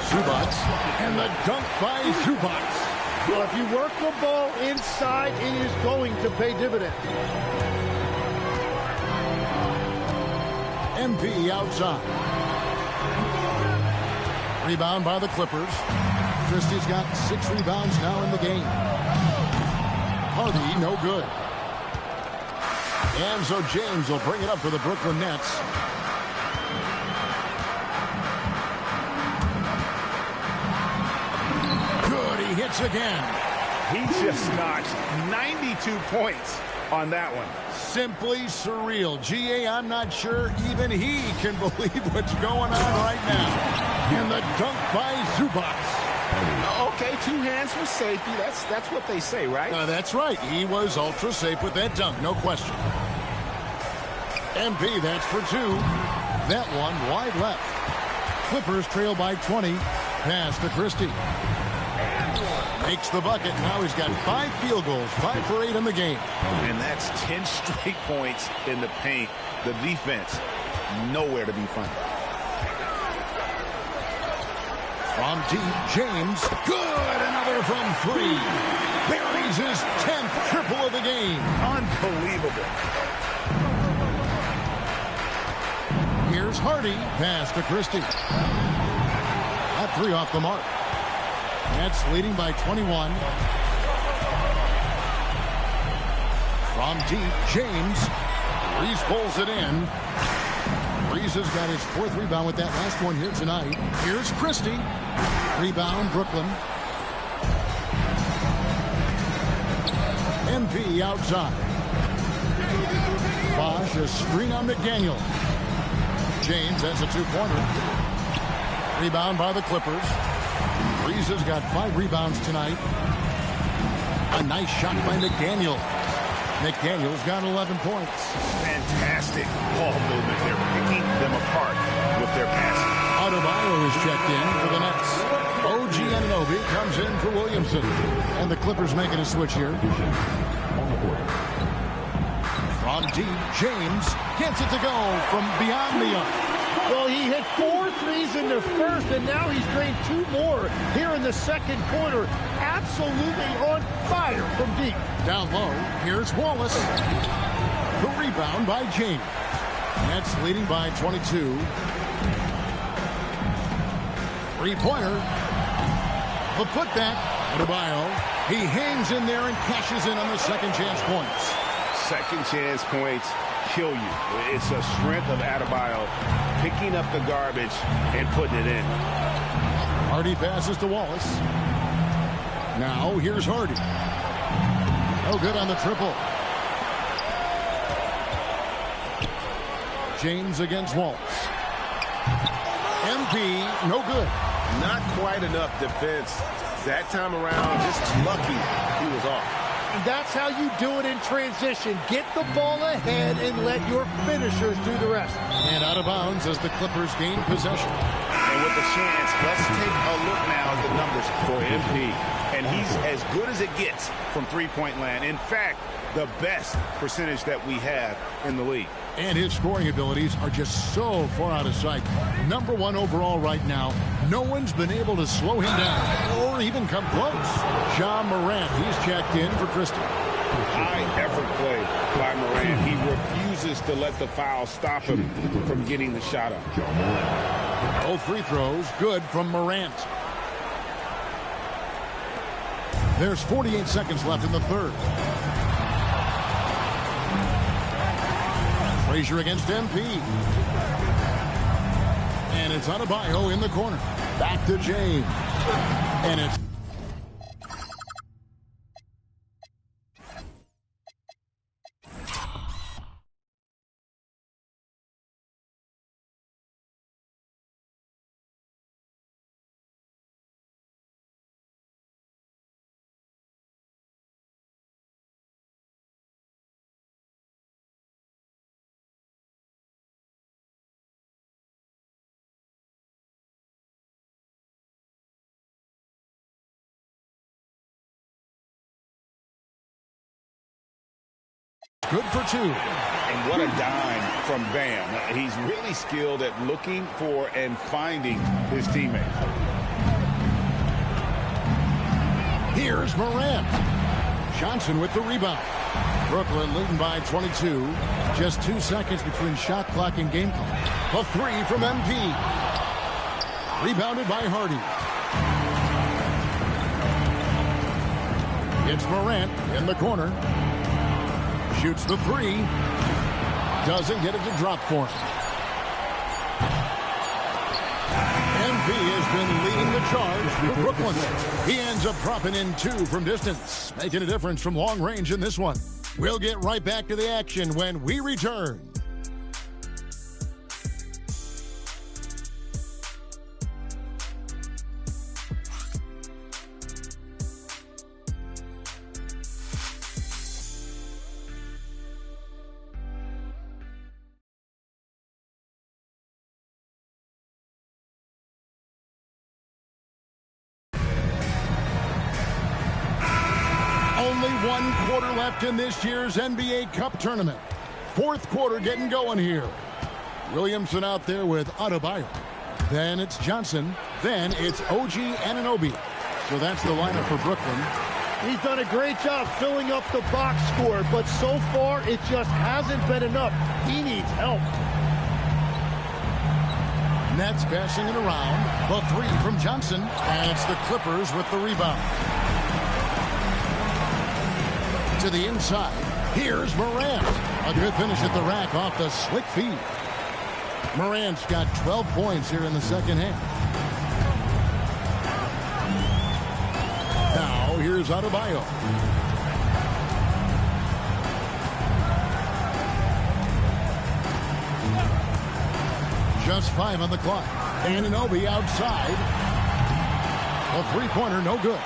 S1: Zubac and the dunk by Zubac.
S3: Well, if you work the ball inside, it is going to pay dividends.
S1: MP outside. Rebound by the Clippers. Christie's got 6 rebounds now in the game. Hardy, no good. And so James will bring it up for the Brooklyn Nets. Good, he hits again.
S2: He just notched 92 points on that one.
S1: Simply surreal. G.A., I'm not sure even he can believe what's going on right now. And the dunk by Zubac.
S2: Okay, 2 hands for safety. That's what they say, right?
S1: That's right. He was ultra safe with that dunk, no question. MP, that's for 2. That one wide left. Clippers trail by 20. Pass to Christie. Makes the bucket. Now he's got 5 field goals, 5 for 8 in the game.
S2: And that's 10 straight points in the paint. The defense, nowhere to be found.
S1: From deep, James. Good. Another from 3. Buries his 10th triple of the game.
S2: Unbelievable.
S1: Here's Hardy. Pass to Christie. That 3 off the mark. Nets leading by 21. From deep, James. Reese pulls it in. Reese has got his 4th rebound with that last one here tonight. Here's Christie. Rebound, Brooklyn. MP outside. Bosch, a screen on McDaniel. James has a 2-pointer. Rebound by the Clippers. Reese has got 5 rebounds tonight. A nice shot by McDaniel. McDaniel's got 11 points.
S2: Fantastic ball movement. They're picking them apart with their passing.
S1: Adebayo is checked in for the Nets. OG Anunoby comes in for Williamson. And the Clippers making a switch here. From deep, James gets it to go from beyond the arc.
S3: Well, he hit 4 threes in the first, and now he's drained 2 more here in the second quarter. Absolutely on fire from deep.
S1: Down low, here's Wallace. The rebound by James. Nets leading by 22. 3-pointer. The putback. Adebayo. He hangs in there and cashes in on the second chance points.
S2: Second chance points kill you. It's a strength of Adebayo picking up the garbage and putting it in.
S1: Hardy passes to Wallace. Now here's Hardy. No good on the triple. James against Wallace. MP, no good.
S2: Not quite enough defense. That time around, just lucky he was off.
S3: And that's how you do it in transition. Get the ball ahead and let your finishers do the rest.
S1: And out of bounds as the Clippers gain possession.
S2: And with the chance, let's take a look now at the numbers for MP. And he's as good as it gets from three-point land. In fact, the best percentage that we have in the league.
S1: And his scoring abilities are just so far out of sight. Number 1 overall right now. No one's been able to slow him down or even come close. Ja Morant, he's checked in for Christie.
S2: High effort play by Morant. He refuses to let the foul stop him from getting the shot up.
S1: Both free throws good from Morant. There's 48 seconds left in the third. Frazier against MP. And it's Adebayo in the corner. Back to James. And it's good for 2.
S2: And what a dime from Bam. He's really skilled at looking for and finding his teammate.
S1: Here's Morant. Johnson with the rebound. Brooklyn leading by 22. Just 2 seconds between shot clock and game clock. A 3 from MP. Rebounded by Hardy. It's Morant in the corner. Shoots the 3. Doesn't get it to drop for him. MP has been leading the charge for Brooklyn. He ends up dropping in 2 from distance, making a difference from long range in this one. We'll get right back to the action when we return. Only 1 quarter left in this year's NBA Cup tournament. 4th quarter getting going here. Williamson out there with Adebayo. Then it's Johnson. Then it's OG Anunoby. So that's the lineup for Brooklyn.
S3: He's done a great job filling up the box score, but so far it just hasn't been enough. He needs help.
S1: Nets passing it around. The 3 from Johnson. And it's the Clippers with the rebound. To the inside. Here's Morant. A good finish at the rack off the slick feed. Morant's got 12 points here in the second half. Now here's Adebayo. Just 5 on the clock. Anunoby outside. A 3-pointer, no good.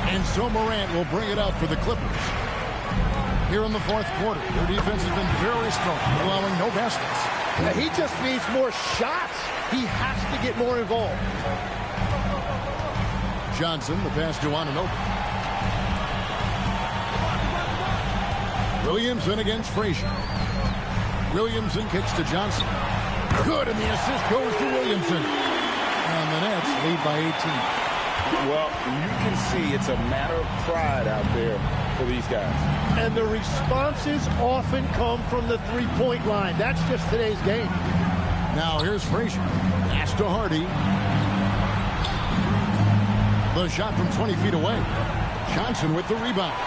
S1: And so Morant will bring it up for the Clippers. Here in the 4th quarter, their defense has been very strong, allowing no baskets.
S3: He just needs more shots. He has to get more involved.
S1: Johnson, the pass to Anunoby. Williamson against Frazier. Williamson kicks to Johnson. Good, and the assist goes to Williamson. And the Nets lead by 18.
S2: Well, you can see it's a matter of pride out there for these guys.
S3: And the responses often come from the 3-point line. That's just today's game.
S1: Now here's Frazier. Pass to Hardy. The shot from 20 feet away. Johnson with the rebound.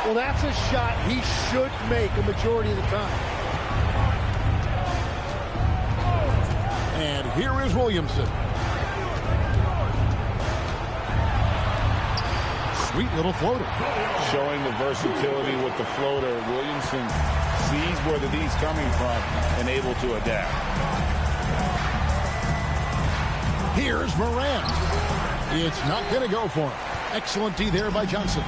S3: Well, that's a shot he should make a majority of the time.
S1: And here is Williamson. Sweet little floater.
S2: Showing the versatility with the floater. Williamson sees where the D's coming from and able to adapt.
S1: Here's Morant. It's not going to go for him. Excellent D there by Johnson.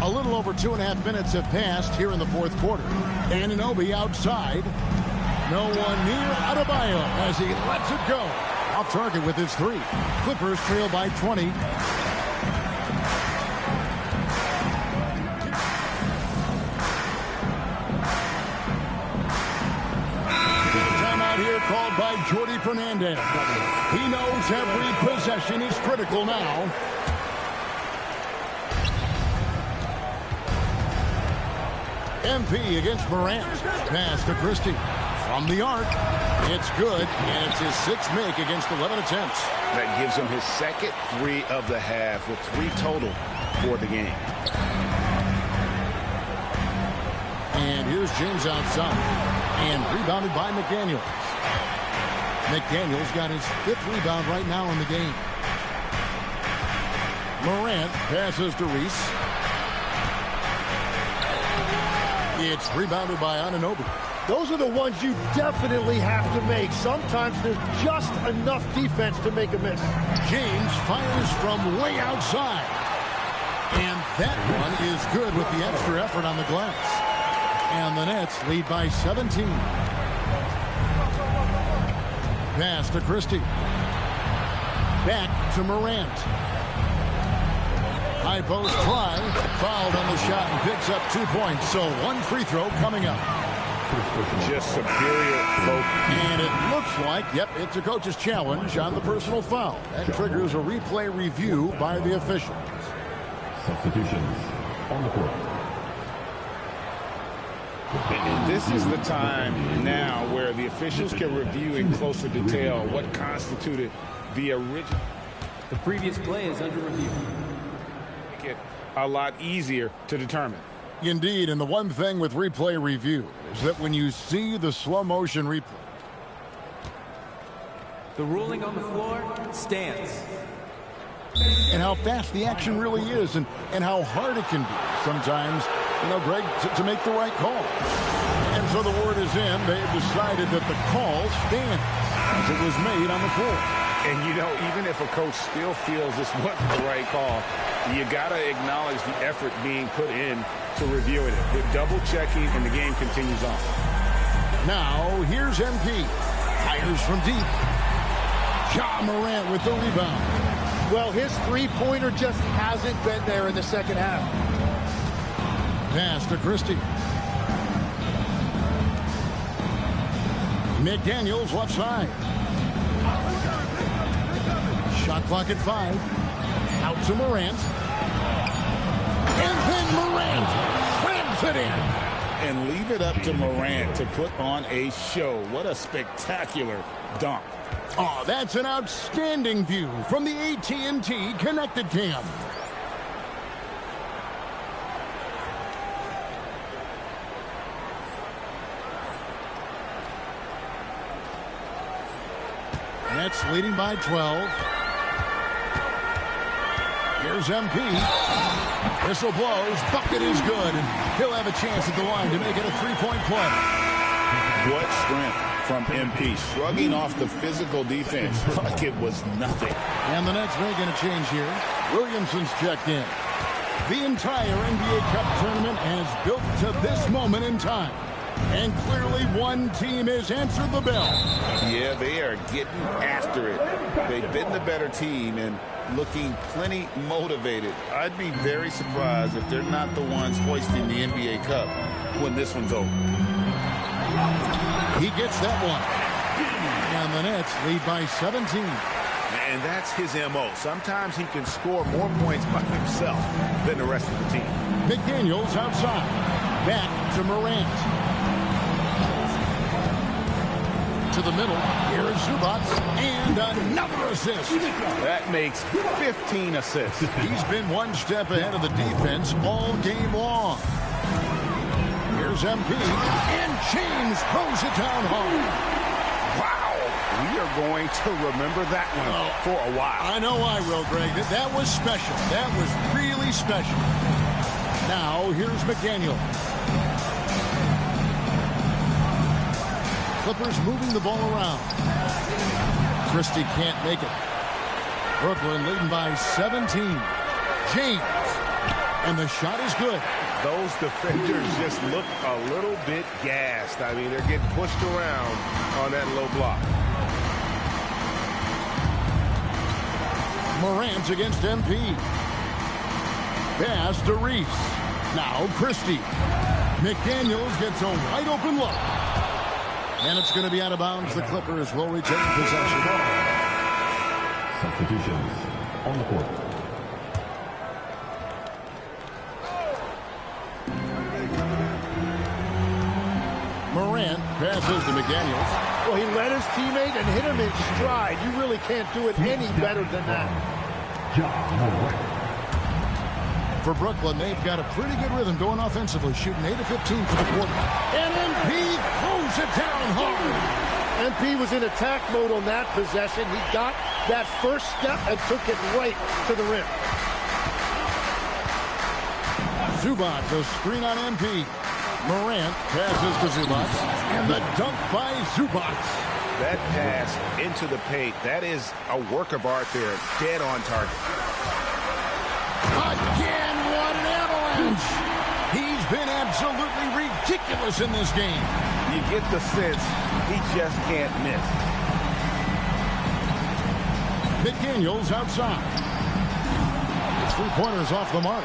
S1: A little over 2.5 minutes have passed here in the 4th quarter. Anunoby outside. No one near Adebayo as he lets it go. Off target with his 3. Clippers trail by 20. Timeout here called by Jordi Fernandez. He knows every possession is critical now. MP against Morant. Pass to Christie. From the arc. It's good, and it's his 6th make against 11 attempts.
S2: That gives him his 2nd 3 of the half with 3 total for the game.
S1: And here's James outside. And rebounded by McDaniels. McDaniels got his 5th rebound right now in the game. Morant passes to Reese. It's rebounded by Anunoby.
S3: Those are the ones you definitely have to make. Sometimes there's just enough defense to make a miss.
S1: James fires from way outside. And that one is good with the extra effort on the glass. And the Nets lead by 17. Pass to Christie. Back to Morant. High post try. Fouled on the shot and picks up 2 points. So 1 free throw coming up.
S2: Just superior focus.
S1: And it looks like, yep, it's a coach's challenge on the personal foul. That triggers a replay review by the officials.
S8: Substitutions on the court.
S2: And this is the time now where the officials can review in closer detail what constituted the original.
S9: The previous play is under review.
S5: a lot easier to determine.
S1: Indeed, and the one thing with replay review is that when you see the slow motion replay,
S9: the ruling on the floor stands.
S1: And how fast the action really is and how hard it can be sometimes, Greg, to make the right call. And so the word is in. They've decided that the call stands as it was made on the floor.
S5: And, even if a coach still feels this wasn't the right call, you got to acknowledge the effort being put in to reviewing it. With double-checking, and the game continues on.
S1: Now, here's MP. Fires from deep. Ja Morant with the rebound.
S3: Well, his three-pointer just hasn't been there in the second half.
S1: Pass to Christie. McDaniels left side. Shot clock at 5. Out to Morant. And then Morant slams it in.
S2: And leave it up to Morant to put on a show. What a spectacular dunk.
S1: Oh, that's an outstanding view from the AT&T Connected Cam. Nets leading by 12. Here's MP. Whistle blows. Bucket is good. And he'll have a chance at the line to make it a three-point play.
S2: What strength from MP. Shrugging off the physical defense like it was nothing.
S1: And the Nets making a change here. Williamson's checked in. The entire NBA Cup tournament has built to this moment in time. And clearly one team has answered the bell.
S2: Yeah, they are getting after it. They've been the better team and looking plenty motivated. I'd be very surprised if they're not the ones hoisting the NBA Cup when this one's over.
S1: He gets that one. And the Nets lead by 17.
S5: And that's his M.O. Sometimes he can score more points by himself than the rest of the team.
S1: McDaniels outside. Back to Morant. To the middle. Here is Zubac. And another assist.
S5: That makes 15 assists.
S1: He's been one step ahead of the defense all game long. Here's MP. And James throws it down hard.
S5: Wow. We are going to remember that one for a while.
S1: I know I will, Greg. That was special. That was really special. Now, here's McDaniel. Clippers moving the ball around. Christie can't make it. Brooklyn leading by 17. James. And the shot is good.
S5: Those defenders just look a little bit gassed. I mean, they're getting pushed around on that low block.
S1: Morant against MP. Pass to Reese. Now Christie. McDaniels gets a wide open look. And it's going to be out of bounds. The Clippers will retain possession.
S8: Substitutions on the court.
S1: Morant passes to McDaniels.
S3: Well, he led his teammate and hit him in stride. You really can't do it any better than that.
S1: For Brooklyn, they've got a pretty good rhythm going offensively, shooting 8 of 15 for the quarter. And MP throws it down hard.
S3: MP was in attack mode on that possession. He got that first step and took it right to the rim.
S1: Zubac, a screen on MP. Morant passes to Zubac. And the dunk by Zubac.
S5: That pass into the paint, that is a work of art there. Dead on target.
S1: Again, what an avalanche. He's been absolutely ridiculous in this game.
S5: You get the sense he just can't miss.
S1: McDaniels outside. His three-pointers off the mark.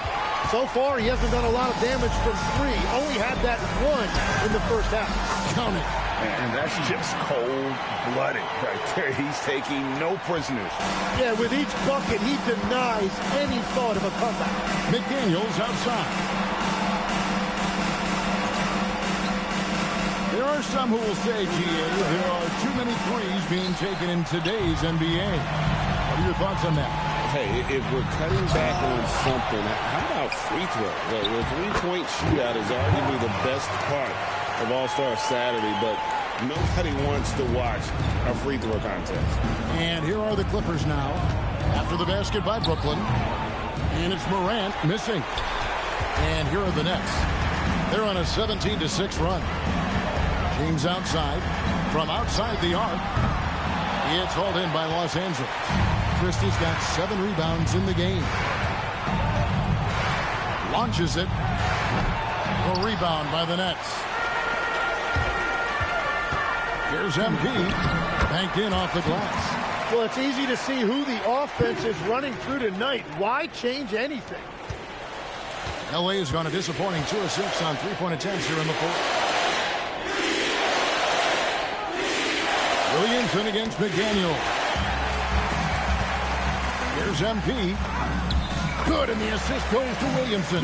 S3: So far, he hasn't done a lot of damage from three. Only had that one in the first half.
S1: Count it.
S5: And that's just cold-blooded right there. He's taking no prisoners.
S3: Yeah, with each bucket, he denies any thought of a comeback.
S1: McDaniels outside. There are some who will say, GA, there are too many threes being taken in today's NBA. What are your thoughts on that?
S2: Hey, if we're cutting back on something, how about free throw? The three-point shootout is arguably the best part of All-Star Saturday, but nobody wants to watch a free throw contest.
S1: And here are the Clippers now after the basket by Brooklyn. And it's Morant missing. And here are the Nets. They're on a 17-6 run. James outside. From outside the arc. It's hauled in by Los Angeles. Christie's got 7 rebounds in the game. Launches it. A rebound by the Nets. Here's MP. Banked in off the glass.
S3: Well, it's easy to see who the offense is running through tonight. Why change anything?
S1: LA has gone a disappointing 2 of 6 on three-point attempts here in the fourth. Williamson against McDaniel. Here's MP. Good, and the assist goes to Williamson.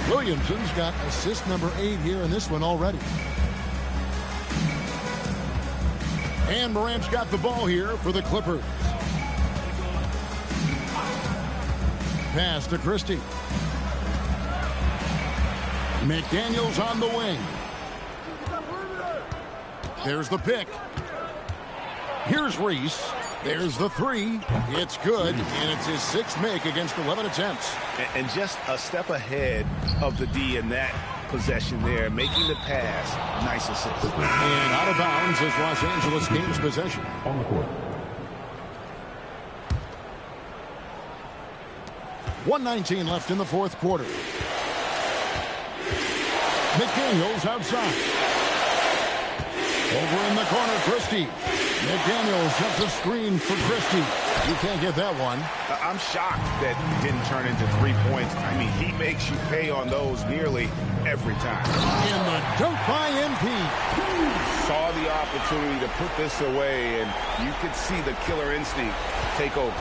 S1: Williamson's got assist number 8 here in this one already. And Morant's got the ball here for the Clippers. Pass to Christie. McDaniel's on the wing. There's the pick. Here's Reese. There's the 3. It's good, and it's his 6th make against 11 attempts.
S5: And just a step ahead of the D in that possession there, making the pass. Nice assist.
S1: And out of bounds as Los Angeles gains possession.
S8: On the court.
S1: 1:19 left in the fourth quarter. McDaniels outside. Over in the corner, Christie. McDaniels sets a screen for Christie. You can't get that one.
S5: I'm shocked that didn't turn into 3 points. I mean, he makes you pay on those nearly every time.
S1: And the dunk by MP.
S5: Saw the opportunity to put this away, and you could see the killer instinct take over.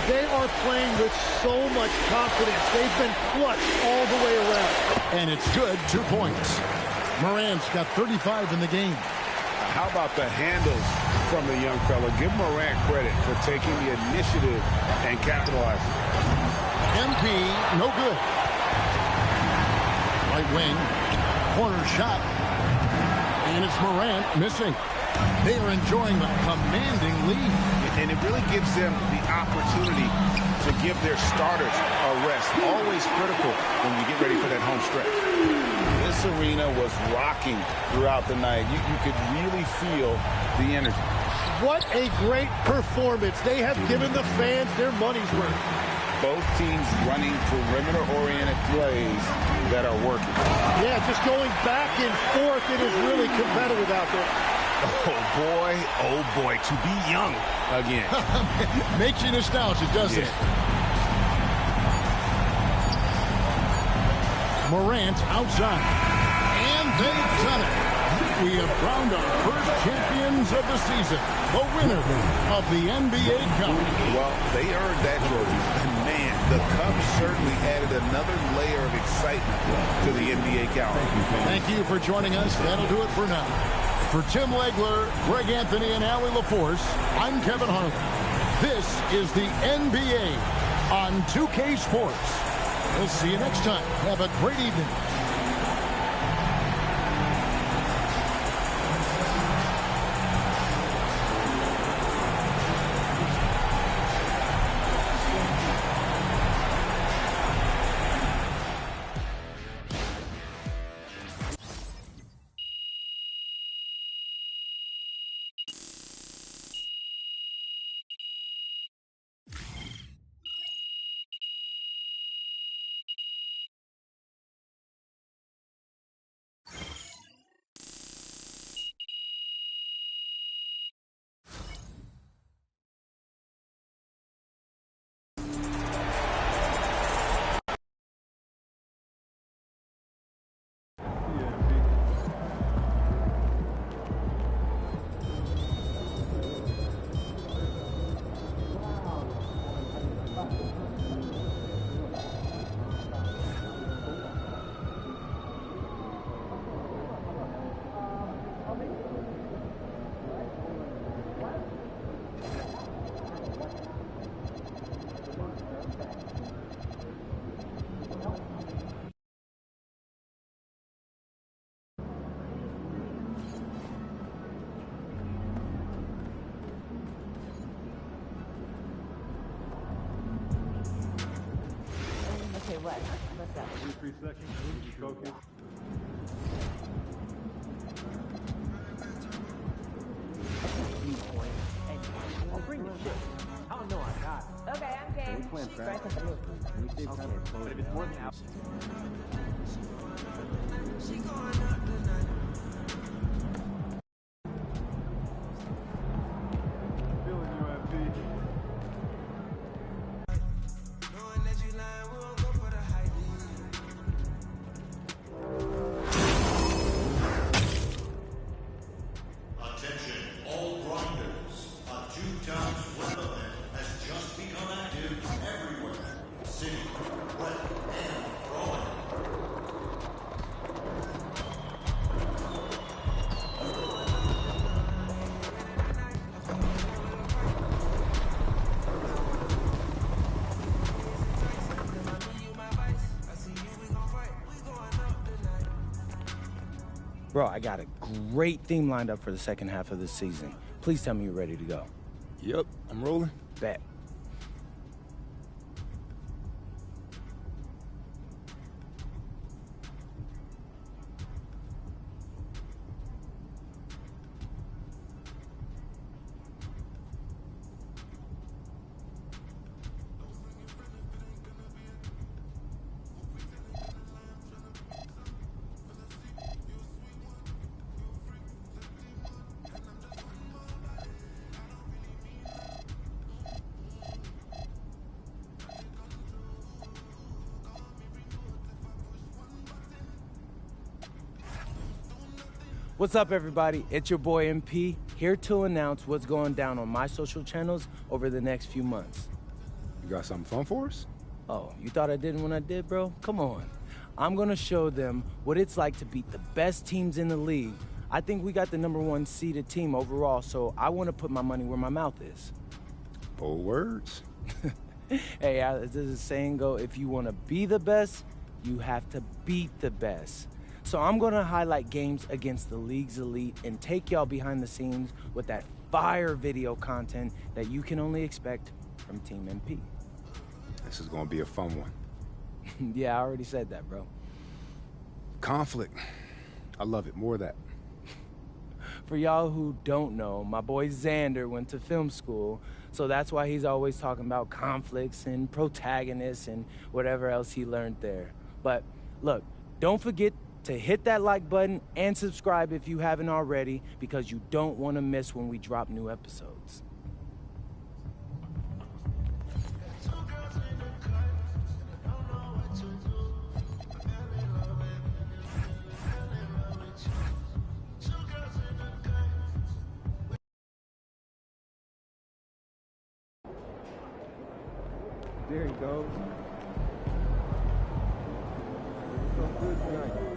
S3: They are playing with so much confidence. They've been clutched all the way around.
S1: And it's good, 2 points. Morant's got 35 in the game.
S5: How about the handles from the young fella? Give Morant credit for taking the initiative and capitalizing.
S1: MP, no good. Right wing, corner shot. And it's Morant missing. They are enjoying a commanding lead.
S5: And it really gives them the opportunity to give their starters a rest. Always critical when you get ready for that home stretch.
S2: This arena was rocking throughout the night. You could really feel the energy.
S3: What a great performance. They have given the fans their money's worth.
S2: Both teams running perimeter-oriented plays that are working.
S3: Yeah, just going back and forth. It is really competitive out there.
S5: Oh boy, to be young again.
S1: Makes you nostalgic, doesn't it? Morant outside. And they've done it. We have crowned our first champions of the season. The winner of the NBA Cup.
S5: Well, they earned that trophy. And man, the Cup certainly added another layer of excitement to the NBA calendar.
S1: Thank you for joining us. That'll do it for now. For Tim Legler, Greg Anthony, and Allie LaForce, I'm Kevin Harlan. This is the NBA on 2K Sports. We'll see you next time. Have a great evening.
S4: up.
S10: 3 seconds. Focus.
S9: I'll bring the shit. I don't know, I got it.
S4: Okay, I'm game.
S8: Can we plan
S4: Try
S8: practice?
S4: something.
S8: Can we save time for close?
S9: But if it's more than out.
S10: Feeling you, MP.
S11: Attention, all grinders. A 2 times web event has just become active everywhere. City, web, and growing.
S12: Bro, I got a great theme lined up for the second half of this season. Please tell me you're ready to go.
S13: Yep, I'm rolling.
S12: Bet. What's up, everybody? It's your boy MP, here to announce what's going down on my social channels over the next few months.
S13: You got something fun for us?
S12: Oh, you thought I didn't when I did, bro? Come on. I'm gonna show them what it's like to beat the best teams in the league. I think we got the #1 seeded team overall, so I wanna put my money where my mouth is.
S13: Bold words.
S12: Hey, does the saying go, if you wanna be the best, you have to beat the best. So I'm gonna highlight games against the league's elite and take y'all behind the scenes with that fire video content that you can only expect from Team MP.
S13: This is gonna be a fun one.
S12: Yeah, I already said that, bro.
S13: Conflict. I love it. More of that.
S12: For y'all who don't know, my boy Xander went to film school, so that's why he's always talking about conflicts and protagonists and whatever else he learned there. But look, don't forget to hit that like button and subscribe if you haven't already, because you don't want to miss when we drop new episodes.
S10: There he goes. So good tonight.